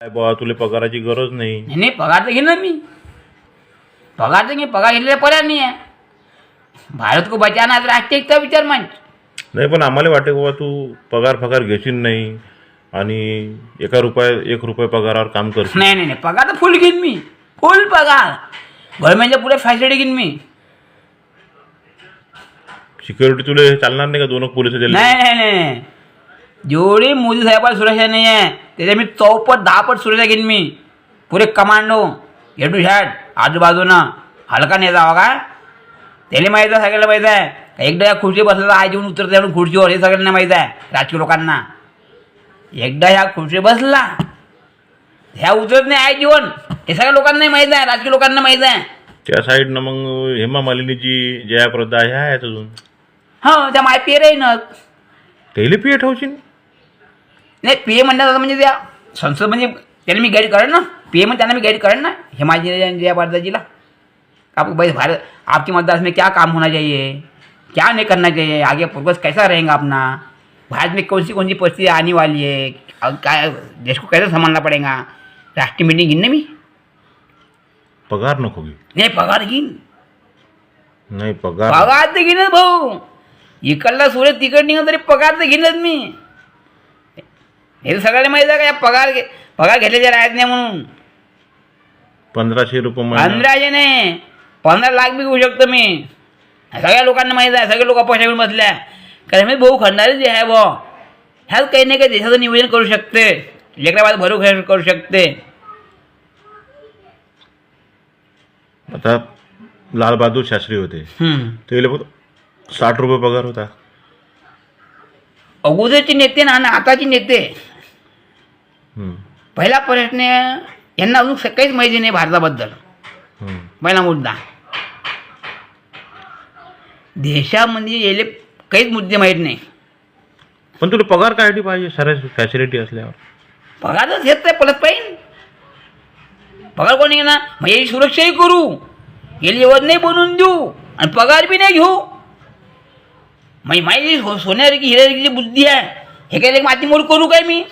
काय बा तुला पगाराची गरज नाही. नाही नाही, पगार तर घेणार मी. पगार तर घे, पगार घेतलेला पर्याय नाही आहे. भारत को बचाना तर राष्ट्रीयचा विचार मान. नाही पण आम्हाला वाटते बाबा तू पगार घेशील नाही आणि एक रुपये पगारावर काम करशील. नाही नाही नाही, पगार तर फुल घेईन मी. फुल पगार गव्हर्नमेंटच्या पुढे फॅसिलिटी घेईन मी. सिक्युरिटी तुला चालणार नाही का? दोन पोलिस दिले. नाही नाही नाही, जेवढी मोदी साहेबाला सुरक्षा नाही आहे त्याच्या मी 10 पट सुरक्षा घेईन मी. पुरे कमांडो ए टू झॅड आजूबाजूनं हलका नाही जावा का. त्याला माहीत आहे, सगळ्याला माहीत आहे. एकदा या खुर्ची बसला तर आई जेवून उतरते म्हणून खुर्चीवर, हे सगळ्यांना माहीत आहे. राजकीय लोकांना एकदा ह्या खुर्ची बसला ह्या उतरत नाही आई जीवन, हे सगळ्या लोकांना माहीत आहे. राजकीय लोकांना माहीत आहे. त्या साईडनं मग हेमा मालिनीची जयाप्रदा ह्या आहेत अजून. हो, त्या माय पेर आहे ना. त्याला पिये ठेवशील. नाही, पी म्हणण्याचं म्हणजे त्या संसद म्हणजे त्याला मी गाईड करेन ना. पी म्हणजे त्यांना मी गाईड करेन ना. हिमाचल जया भारदाजीला आप भाई भारत आपकी मद्रास में क्या काम होना चाहिए, क्या नहीं करना चाहिए, आगे प्रोग्रेस कैसा रहेगा अपना, भारत में कौन सी परिस्थिति आने वाली है, क्या देश को कैसे संभालना पड़ेगा. राष्ट्रीय मीटिंग घेईन ना मी. पगार नको घेऊ. नाही, पगार घेईन. नाही पगार तर घेईनच भाऊ. इकडला सूर्य तिकड निघा तरी पगार तर घेईनच मी. हे तर सगळ्यांना माहिती आहे का, पगार घेतल्याच्या राहत नाही म्हणून. 1500 रुपये महिना. 1500 नाही, 15 लाख बी घेऊ शकतो मी. सगळ्या लोकांना माहीत आहे. सगळे लोक पैसे घेऊन बसल्या. कारण मी भाऊ खंडारी जे आहे बा, ह्याच काही नाही काही देशाचं नियोजन करू शकते. लेकराबाद भरू करू शकते. आता लालबहादूर शास्त्री होते, त्याला फक्त 60 रुपये पगार होता. अगोदरचे नेते ना आणि आताचे नेते, पहिला प्रश्न यांना अजून काहीच माहिती नाही भारताबद्दल. पहिला मुद्दा, देशामध्ये येले काहीच मुद्दे माहीत नाही. पण तुला पगार काय पाहिजे साऱ्या फॅसिलिटी असल्यावर? पगारच घेत नाही पडत पाहिजे. पगार कोणी घेणार? मग याची सुरक्षाही करू, याला योजनाही बनवून देऊ आणि पगार बी नाही घेऊ. मग माझी सोन्यासारखी हिऱ्यासारखी बुद्धी आहे, हे काय माती मोड करू काय मी?